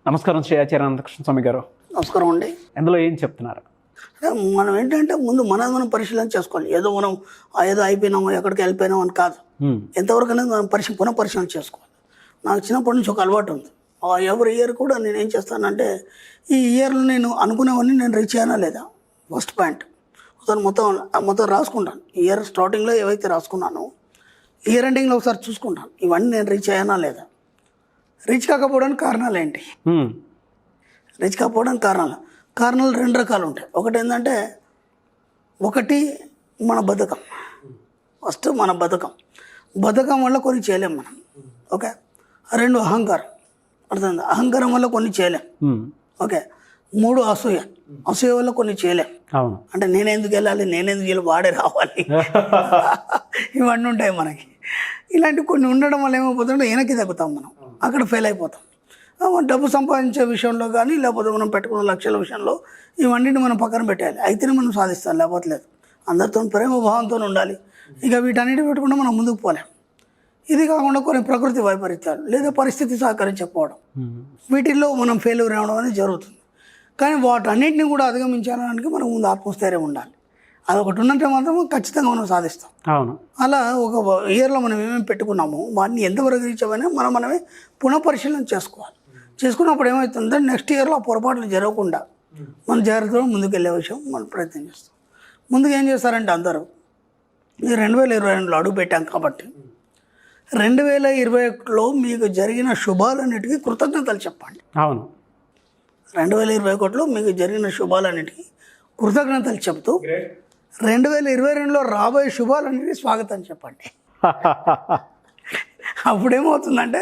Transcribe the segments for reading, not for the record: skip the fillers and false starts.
నమస్కారం శ్రీ అనంత కృష్ణ స్వామి గారు. నమస్కారం అండి. ఎందులో ఏం చెప్తున్నారు? మనం ఏంటంటే ముందు మనం పరిశీలన చేసుకోవాలి. ఏదో మనం ఏదో అయిపోయినామో ఎక్కడికి వెళ్ళిపోయినాం అని కాదు. ఎంతవరకు అనేది మనం పునః పరిశీలన చేసుకోవాలి. నాకు చిన్నప్పటి నుంచి ఒక అలవాటు ఉంది. ఎవరి ఇయర్ కూడా నేను ఏం చేస్తానంటే ఈ ఇయర్లో నేను అనుకునేవన్నీ నేను రీచ్ అయ్యానా లేదా ఫస్ట్ పాయింట్ మొత్తం రాసుకుంటాను. ఇయర్ స్టార్టింగ్లో ఏవైతే రాసుకున్నానో ఇయర్ ఎండింగ్లో ఒకసారి చూసుకుంటాను ఇవన్నీ నేను రీచ్ అయ్యానా లేదా. రీచ్ కాకపోవడానికి కారణాలు ఏంటి? రీచ్ కాకపోవడానికి కారణాలు రెండు రకాలు ఉంటాయి. ఒకటి ఏంటంటే మన బద్ధకం. ఫస్ట్ మన బద్ధకం వల్ల కొన్ని చేయలేం మనం. ఓకే. రెండు అహంకారం. అర్థమైంది? అహంకారం వల్ల కొన్ని చేయలేం. ఓకే. మూడు అసూయ వల్ల కొన్ని చేయలేం. అంటే నేనెందుకు వెళ్ళాలి వాడే రావాలి ఇవన్నీ ఉంటాయి మనకి. ఇలాంటి కొన్ని ఉండడం వల్ల ఏమైపోతుంటే వెనక్కి తగ్గుతాం, మనం అక్కడ ఫెయిల్ అయిపోతాం. డబ్బు సంపాదించే విషయంలో కానీ లేకపోతే మనం పెట్టుకున్న లక్ష్యాల విషయంలో ఇవన్నిటిని మనం పక్కన పెట్టాలి. అయితేనే మనం సాధిస్తాం, లేకపోతే లేదు. అందరితో ప్రేమ భావంతో ఉండాలి. ఇక వీటన్నిటి పెట్టుకుంటే మనం ముందుకు పోలేం. ఇది కాకుండా కొన్ని ప్రకృతి వైపరీత్యాలు లేదా పరిస్థితి సహకరించకపోవడం, వీటిల్లో మనం ఫెయిల్యూర్ అవ్వడం అనేది జరుగుతుంది. కానీ వాటన్నిటిని కూడా అధిగమించడానికి మనం ముందు ఆత్మస్థైర్యం ఉండాలి. అదొకటి ఉన్నంటే మాత్రం ఖచ్చితంగా మనం సాధిస్తాం. అవును. అలా ఒక ఇయర్లో మనం ఏమేమి పెట్టుకున్నామో వాటిని ఎంతవరకు రీచవైనా మనమే పునఃపరిశీలన చేసుకున్నప్పుడు ఏమవుతుందంటే నెక్స్ట్ ఇయర్లో ఆ పొరపాట్లు జరగకుండా మన జాగ్రత్తగా ముందుకు వెళ్ళే విషయం మనం ప్రయత్నం చేస్తాం. ముందుకు ఏం చేస్తారంటే అందరూ ఈ 2022లో అడుగు పెట్టాం కాబట్టి 2021లో మీకు జరిగిన శుభాలన్నిటికీ కృతజ్ఞతలు చెప్పండి. అవును. 2021లో మీకు జరిగిన శుభాలన్నిటికీ కృతజ్ఞతలు చెప్తూ 2022లో రాబోయే శుభాలన్నిటికీ స్వాగతం చెప్పండి. అప్పుడేమవుతుందంటే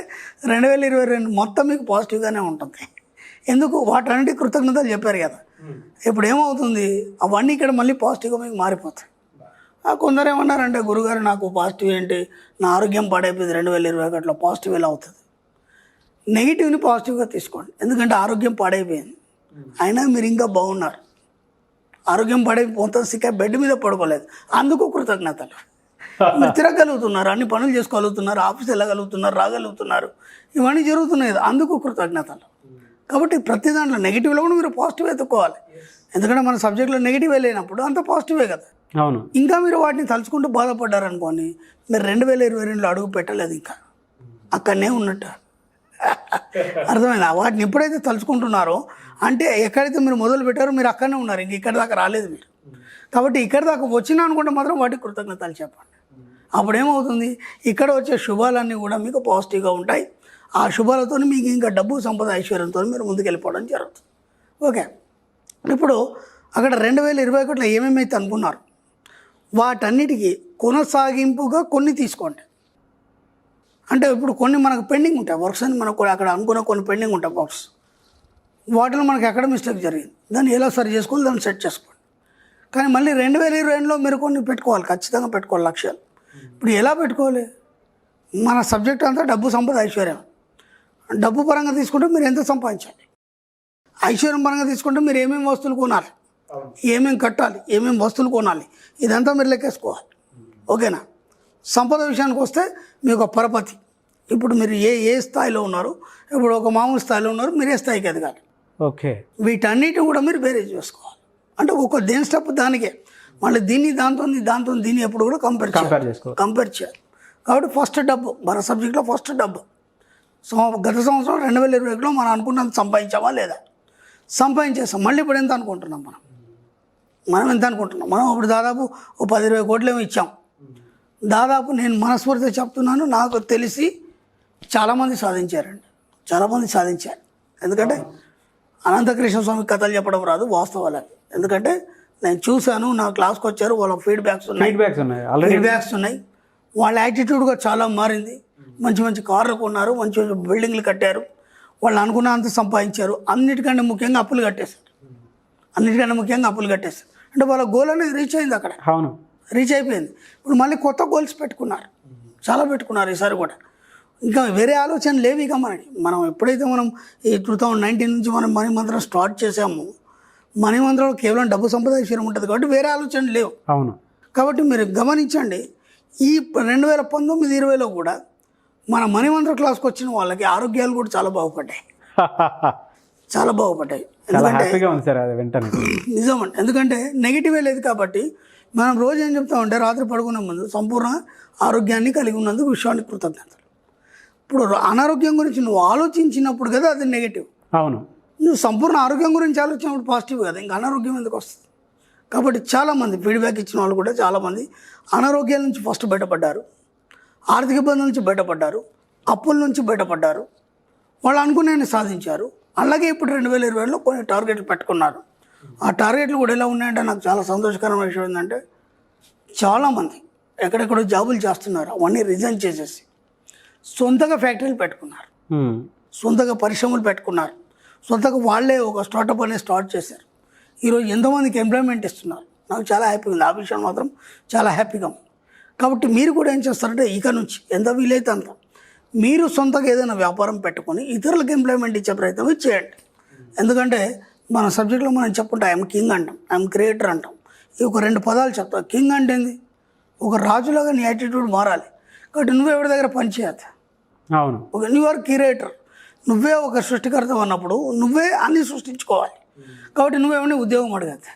2022 మొత్తం మీకు పాజిటివ్గానే ఉంటుంది. ఎందుకు? వాటన్నిటికీ కృతజ్ఞతలు చెప్పారు కదా. ఇప్పుడు ఏమవుతుంది, అవన్నీ ఇక్కడ మళ్ళీ పాజిటివ్గా మీకు మారిపోతాయి. కొందరు ఏమన్నారంటే గురుగారు నాకు పాజిటివ్ ఏంటి, నా ఆరోగ్యం పాడైపోయింది 2021లో పాజిటివ్ ఎలా అవుతుంది? నెగిటివ్ని పాజిటివ్గా తీసుకోండి. ఎందుకంటే ఆరోగ్యం పాడైపోయింది, అయినా మీరు ఇంకా బాగున్నారు. ఆరోగ్యం మొత్తం సిక్క బెడ్ మీద పడుకోలేదు, అందుకు కృతజ్ఞతలు. మీరు తిరగలుగుతున్నారు, అన్ని పనులు చేసుకోగలుగుతున్నారు, ఆఫీస్ వెళ్ళగలుగుతున్నారు, రాగలుగుతున్నారు, ఇవన్నీ జరుగుతున్నాయి కదా, అందుకు కృతజ్ఞతలు. కాబట్టి ప్రతి దాంట్లో నెగిటివ్లో కూడా మీరు పాజిటివ్ ఎత్తుకోవాలి. ఎందుకంటే మన సబ్జెక్ట్లో నెగిటివ్ లేనప్పుడు అంత పాజిటివే కదా. అవును. ఇంకా మీరు వాటిని తలుచుకుంటూ బాధపడ్డారనుకోండి, మీరు 2022లో అడుగు పెట్టలేదు, ఇంకా అక్కడనే ఉన్నట్టు. అర్థమైందా? వాటిని ఎప్పుడైతే తలుచుకుంటున్నారో అంటే ఎక్కడైతే మీరు మొదలు పెట్టారో మీరు అక్కడనే ఉన్నారు, ఇంక ఇక్కడ దాకా రాలేదు మీరు. కాబట్టి ఇక్కడ దాకా వచ్చినా అనుకుంటే మాత్రం వాటికి కృతజ్ఞతలు చెప్పండి. అప్పుడు ఏమవుతుంది, ఇక్కడ వచ్చే శుభాలన్నీ కూడా మీకు పాజిటివ్గా ఉంటాయి. ఆ శుభాలతో మీకు ఇంకా డబ్బు సంపద ఐశ్వర్యంతో మీరు ముందుకు వెళ్ళిపోవడం జరుగుతుంది. ఓకే. ఇప్పుడు అక్కడ 2021లో ఏమేమైతే అనుకున్నారు వాటన్నిటికీ కొనసాగింపుగా కొన్ని తీసుకోండి. అంటే ఇప్పుడు కొన్ని మనకు పెండింగ్ ఉంటాయి వర్క్స్ అని, మనకు అక్కడ అనుకున్న కొన్ని పెండింగ్ ఉంటాయి వర్క్స్. వాటిలో మనకు ఎక్కడ మిస్టేక్ జరిగింది దాన్ని ఎలా సరి చేసుకోవాలి, దాన్ని సెట్ చేసుకోండి. కానీ మళ్ళీ 2022లో మీరు కొన్ని పెట్టుకోవాలి, ఖచ్చితంగా పెట్టుకోవాలి లక్ష్యాలు. ఇప్పుడు ఎలా పెట్టుకోవాలి? మన సబ్జెక్ట్ అంతా డబ్బు సంపద ఐశ్వర్యం. డబ్బు పరంగా తీసుకుంటే మీరు ఎంత సంపాదించాలి, ఐశ్వర్యం పరంగా తీసుకుంటే మీరు ఏమేమి వస్తువులు కొనాలి, ఏమేమి కట్టాలి, ఏమేమి వస్తువులు కొనాలి, ఇదంతా మీరు లెక్కేసుకోవాలి. ఓకేనా? సంపద విషయానికి వస్తే మీకు ఒక పరపతి. ఇప్పుడు మీరు ఏ స్థాయిలో ఉన్నారు, ఇప్పుడు ఒక మామూలు స్థాయిలో ఉన్నారు, మీరు ఏ స్థాయికి ఎదగాలి. ఓకే. వీటన్నిటి కూడా మీరు బేరేజ్ చేసుకోవాలి. అంటే దేని స్టెప్ దానికే, మళ్ళీ దాంతో దీన్ని ఎప్పుడు కూడా కంపేర్ చేయాలి. కాబట్టి ఫస్ట్ డబ్బు, మన సబ్జెక్ట్లో ఫస్ట్ డబ్బు. గత సంవత్సరం 2021లో మనం అనుకున్నంత సంపాదించామా లేదా? సంపాదించేస్తాం. మళ్ళీ ఇప్పుడు ఎంత అనుకుంటున్నాం మనం ఎంత అనుకుంటున్నాం? మనం ఇప్పుడు దాదాపు 10-20 కోట్లు ఏమో ఇచ్చాం. దాదాపు నేను మనస్ఫూర్తిగా చెప్తున్నాను, నాకు తెలిసి చాలామంది సాధించారు. ఎందుకంటే అనంత కృష్ణ స్వామి కథలు చెప్పడం రాదు, వాస్తవాలు. ఎందుకంటే నేను చూశాను, నా క్లాస్కి వచ్చారు, వాళ్ళ ఫీడ్బ్యాక్స్ ఉన్నాయి. వాళ్ళ యాటిట్యూడ్ కూడా చాలా మారింది. మంచి కార్లు కొన్నారు, మంచి బిల్డింగ్లు కట్టారు, వాళ్ళు అనుకున్నంత సంపాదించారు. అన్నిటికంటే ముఖ్యంగా అప్పులు కట్టేశారు. అంటే వాళ్ళ గోల్ అనేది రీచ్ అయింది అక్కడ. అవును, రీచ్ అయిపోయింది. ఇప్పుడు మళ్ళీ కొత్త గోల్స్ చాలా పెట్టుకున్నారు ఈసారి కూడా. ఇంకా వేరే ఆలోచన లేవు ఇక మనం ఎప్పుడైతే ఈ 2019 నుంచి మనం మనీ మంత్రం స్టార్ట్ చేసామో, మనీ మంత్రంలో కేవలం డబ్బు సంపద ఐశ్వర్యం ఉంటుంది కాబట్టి వేరే ఆలోచనలు లేవు. అవును. కాబట్టి మీరు గమనించండి, ఈ 2019-20లో కూడా మన మనీ మంత్ర క్లాస్కి వచ్చిన వాళ్ళకి ఆరోగ్యాలు కూడా చాలా బాగుపడ్డాయి. చాలా బాగుపడ్డాయి. చాలా హ్యాపీగా ఉంది సార్ అది వెంటనే. నిజమండి, ఎందుకంటే నెగిటివే లేదు కాబట్టి. మనం రోజు ఏం చెప్తామంటే రాత్రి పడుకునే ముందు సంపూర్ణ ఆరోగ్యాన్ని కలిగి ఉన్నందుకు విశ్వానికి కృతజ్ఞతలు. ఇప్పుడు అనారోగ్యం గురించి నువ్వు ఆలోచించినప్పుడు కదా అది నెగిటివ్. అవును, నువ్వు సంపూర్ణ ఆరోగ్యం గురించి ఆలోచించినప్పుడు పాజిటివ్ కదా, ఇంకా అనారోగ్యం ఎందుకు వస్తుంది? కాబట్టి చాలామంది ఫీడ్బ్యాక్ ఇచ్చిన వాళ్ళు కూడా చాలామంది అనారోగ్యాల నుంచి ఫస్ట్ బయటపడ్డారు, ఆర్థిక ఇబ్బందుల నుంచి బయటపడ్డారు, అప్పుల నుంచి బయటపడ్డారు, వాళ్ళు అనుకునే సాధించారు. అలాగే ఇప్పుడు 2020లో కొన్ని టార్గెట్లు పెట్టుకున్నారు. ఆ టార్గెట్లు కూడా ఎలా ఉన్నాయంటే నాకు చాలా సంతోషకరమైన విషయం ఏంటంటే చాలామంది ఎక్కడెక్కడో జాబులు చేస్తున్నారు, అవన్నీ రిజైన్ చేసేసి సొంతగా ఫ్యాక్టరీలు పెట్టుకున్నారు, సొంతగా పరిశ్రమలు పెట్టుకున్నారు, సొంతగా వాళ్ళే ఒక స్టార్టప్ అనేది స్టార్ట్ చేశారు. ఈరోజు ఎంతోమందికి ఎంప్లాయ్మెంట్ ఇస్తున్నారు. నాకు చాలా హ్యాపీగా ఉంది, ఆ విషయం మాత్రం చాలా హ్యాపీగా ఉంది. కాబట్టి మీరు కూడా ఏం చేస్తారంటే ఇక నుంచి ఎంత వీలైతే అంత మీరు సొంతగా ఏదైనా వ్యాపారం పెట్టుకొని ఇతరులకు ఎంప్లాయ్మెంట్ ఇచ్చే ప్రయత్నం చేయండి. ఎందుకంటే మన సబ్జెక్ట్లో మనం చెప్పుకుంటే ఐఎమ్ కింగ్ అంటాం, ఐఎమ్ క్రియేటర్ అంటాం. ఈ ఒక 2 పదాలు చెప్తాం. కింగ్ అంటే ఏంది? ఒక రాజులాగా నీ యాటిట్యూడ్ మారాలి. కాబట్టి నువ్వు ఎవరి దగ్గర పని చేయద్దు. అవును, ఒక న్యూ ఆర్ క్రియేటర్, నువ్వే ఒక సృష్టికర్త అన్నప్పుడు నువ్వే అన్నీ సృష్టించుకోవాలి. కాబట్టి నువ్వేమన్నా ఉద్యోగం అడగద్దు,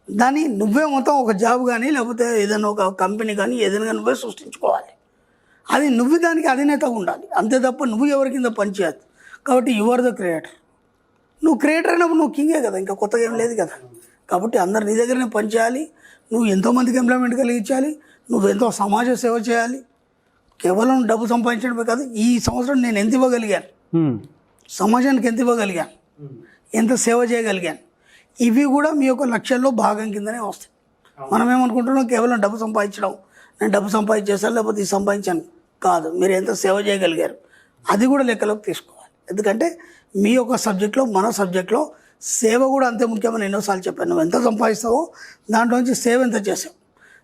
దాన్ని నువ్వే మొత్తం ఒక జాబ్ కానీ లేకపోతే ఏదైనా ఒక కంపెనీ కానీ ఏదైనా నువ్వే సృష్టించుకోవాలి. అది నువ్వు దానికి అధినేతగా ఉండాలి, అంతే తప్ప నువ్వు ఎవరి కింద పని చేయద్దు. కాబట్టి యు ఆర్ ద క్రియేటర్. నువ్వు క్రియేటర్ అయినప్పుడు నువ్వు కింగే కదా, ఇంకా కొత్తగా ఏం లేదు కదా. కాబట్టి అందరు నీ దగ్గరనే పని చేయాలి, నువ్వు ఎంతోమందికి ఎంప్లాయ్మెంట్ కలిగించాలి, నువ్వు ఎంతో సమాజ సేవ చేయాలి. కేవలం డబ్బు సంపాదించడమే కాదు, ఈ సంవత్సరం నేను ఎంత ఇవ్వగలిగాను, సమాజానికి ఎంత ఇవ్వగలిగాను, ఎంత సేవ చేయగలిగాను, ఇవి కూడా మీ యొక్క లక్ష్యాల్లో భాగం కిందనే వస్తాయి. మనం ఏమనుకుంటున్నాం, కేవలం డబ్బు సంపాదించడం, నేను డబ్బు సంపాదించేసాను లేకపోతే ఇది సంపాదించాను కాదు. మీరు ఎంత సేవ చేయగలిగారు అది కూడా లెక్కలోకి తీసుకోవాలి. ఎందుకంటే మీ యొక్క సబ్జెక్ట్లో మన సబ్జెక్ట్లో సేవ కూడా అంతే ముఖ్యమని ఎన్నోసార్లు చెప్పాను. నువ్వు ఎంత సంపాదిస్తావో దాంట్లో నుంచి సేవ ఎంత చేసావు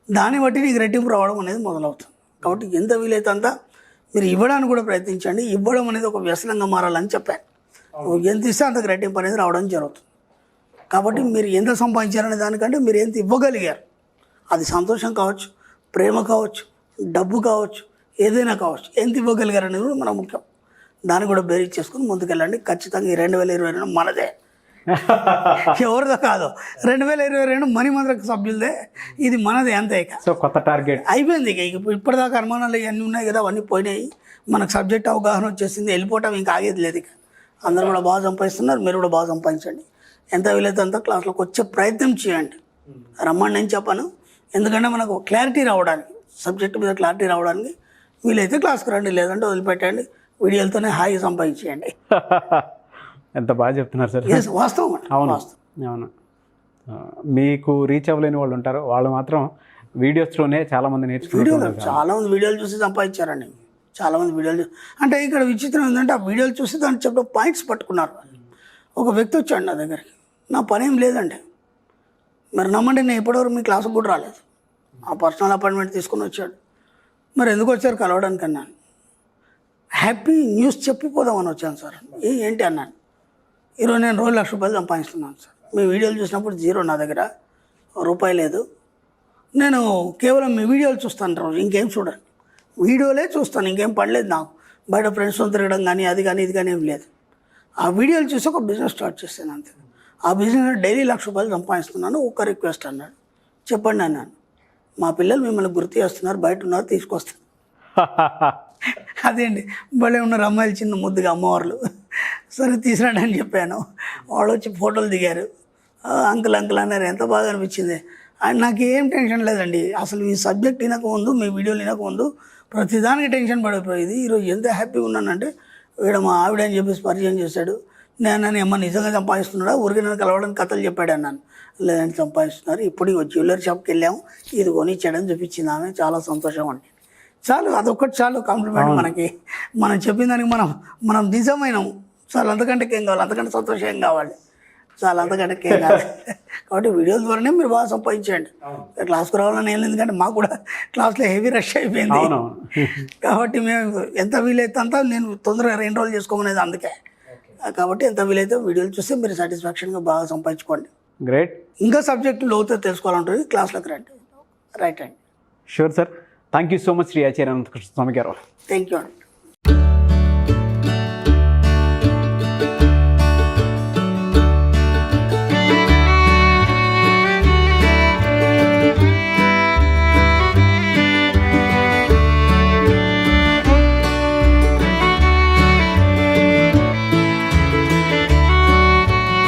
దాన్ని బట్టి నీకు రెట్టింపు రావడం అనేది మొదలవుతుంది. కాబట్టి ఎంత వీలైతే అంత మీరు ఇవ్వడానికి కూడా ప్రయత్నించండి. ఇవ్వడం అనేది ఒక వ్యసనంగా మారాలని చెప్పాను. నువ్వు ఎంత ఇస్తే అంతకు రెట్టింపు అనేది రావడం జరుగుతుంది. కాబట్టి మీరు ఎంత సంపాదించారనే దానికంటే మీరు ఎంత ఇవ్వగలిగారు, అది సంతోషం కావచ్చు, ప్రేమ కావచ్చు, డబ్బు కావచ్చు, ఏదైనా కావచ్చు, ఎంత ఇవ్వగలిగారు అనేది కూడా మనకు ముఖ్యం. దాన్ని కూడా బేరీజ్ చేసుకుని ముందుకెళ్ళండి. ఖచ్చితంగా ఈ 2022 మనదే, ఎవరిదో కాదు. 2022 మణిమంత్ర సభ్యులదే, ఇది మనదే అంతే. ఇక సో కొత్త టార్గెట్ అయిపోయింది. ఇక ఇప్పటిదాకా అనుమానాలు ఇవన్నీ ఉన్నాయి కదా, అవన్నీ పోయినాయి. మనకు సబ్జెక్ట్ అవగాహన వచ్చేసింది, వెళ్ళిపోవటం ఇంకా ఆగేది లేదు. ఇక అందరూ కూడా బాగా సంపాదిస్తున్నారు, మీరు కూడా బాగా సంపాదించండి. ఎంత వీలైతే అంత క్లాస్లోకి వచ్చే ప్రయత్నం చేయండి. రమ్మని నేను చెప్పాను, ఎందుకంటే మనకు క్లారిటీ రావడానికి, సబ్జెక్ట్ మీద క్లారిటీ రావడానికి వీలైతే క్లాస్కి రండి, లేదంటే వదిలిపెట్టండి. వీడియోలతోనే హాయి సంపాదించేయండి. ఎంత బాగా చెప్తున్నారు సార్. వాస్తవం. అవును అవును. మీకు రీచ్ అవ్వలేని వాళ్ళు ఉంటారు, వాళ్ళు మాత్రం వీడియోస్లోనే చాలామంది నేర్చుకుంటారు. చాలామంది వీడియోలు చూసి సంపాదించారండి. చాలామంది వీడియోలు అంటే ఇక్కడ విచిత్రం ఏంటంటే ఆ వీడియోలు చూసి దాన్ని చెప్పడం పాయింట్స్ పట్టుకున్నారు. ఒక వ్యక్తి వచ్చాడు నా దగ్గరికి, నా పని ఏం లేదండి, మరి నమ్మండి నేను ఇప్పటివరకు మీ క్లాసుకు కూడా రాలేదు. ఆ పర్సనల్ అపాయింట్మెంట్ తీసుకుని వచ్చాడు. మరి ఎందుకు వచ్చారు కలవడానికి అన్నాను. హ్యాపీ న్యూస్ చెప్పిపోదామని వచ్చాను సార్. ఏంటి అన్నాను. ఈరోజు నేను రోజు ₹1,00,000 సంపాదిస్తున్నాను సార్. మీ వీడియోలు చూసినప్పుడు జీరో, నా దగ్గర రూపాయి లేదు. నేను కేవలం మీ వీడియోలు చూస్తాను రోజు, ఇంకేం చూడండి, వీడియోలే చూస్తాను, ఇంకేం పడలేదు నాకు. బయట ఫ్రెండ్స్తో తిరగడం కానీ అది కానీ ఇది కానీ ఏం లేదు. ఆ వీడియోలు చూసి ఒక బిజినెస్ స్టార్ట్ చేశాను అంతే. ఆ బిజినెస్ డైలీ ₹1,00,000 సంపాదిస్తున్నాను. ఒక రిక్వెస్ట్ అన్నాడు. చెప్పండి అన్నాను. మా పిల్లలు మిమ్మల్ని గుర్తు చేస్తున్నారు, బయట ఉన్నారు, తీసుకొస్తారు. అదేండి భలే ఉన్నారు అమ్మాయిలు, చిన్న ముద్దుగా అమ్మవార్లు. సరే తీసుకురండి అని చెప్పాను. వాళ్ళు వచ్చి ఫోటోలు దిగారు. అంకుల్ అంకుల్ అన్నారు. ఎంత బాగా అనిపించింది. అండ్ నాకు ఏం టెన్షన్ లేదండి అసలు. ఈ సబ్జెక్ట్ వినకముందు, మీ వీడియోలు వినకముందు ప్రతిదానికి టెన్షన్ పడిపోయేది. ఈరోజు ఎంత హ్యాపీగా ఉన్నానంటే వీడు మా ఆవిడ అని చెప్పేసి పరిచయం చేశాడు. నేను అమ్మ నిజంగా సంపాదిస్తున్నాడా, ఊరికి నన్ను కలవడానికి కథలు చెప్పాడు అన్నాను. లేదంటే సంపాదిస్తున్నారు. ఇప్పుడు జ్యువెలరీ షాప్కి వెళ్ళాము, ఇది కొనిచ్చాడని చూపించింది ఆమె. చాలా సంతోషం అండి. చాలు, అదొక్కటి చాలు కాంప్లిమెంట్ మనకి. మనం చెప్పిన దానికి మనం నిజమైనాము. చాలు, అంతకంటే ఏం కావాలి, అంతకంటే సంతోషం ఏం కావాలి, చాలా అంతకంటే ఏం కావాలి. కాబట్టి వీడియోల ద్వారానే మీరు బాగా సంపాదించండి. క్లాస్కి రావాలని ఏం లేదు, ఎందుకంటే మాకు కూడా క్లాస్లో హెవీ రష్ అయిపోయింది. కాబట్టి మేము ఎంత వీలైతే అంతా నేను తొందరగా ఎన్రోల్ చేసుకోమనేది అందుకే. కాబట్టి ఎంత వీలైతే వీడియోలు చూస్తే మీరు సాటిస్ఫాక్షన్గా బాగా సంపాదించుకోండి. గ్రేట్. ఇంకా సబ్జెక్టు లోతుగా తెలుసుకోవాలంటుంది, క్లాస్లోకి రండి. రైట్ అండి. Sure sir. Thank you so much Shri Acharya Ananta Krishna Swamy గారు. థ్యాంక్ యూ అండి.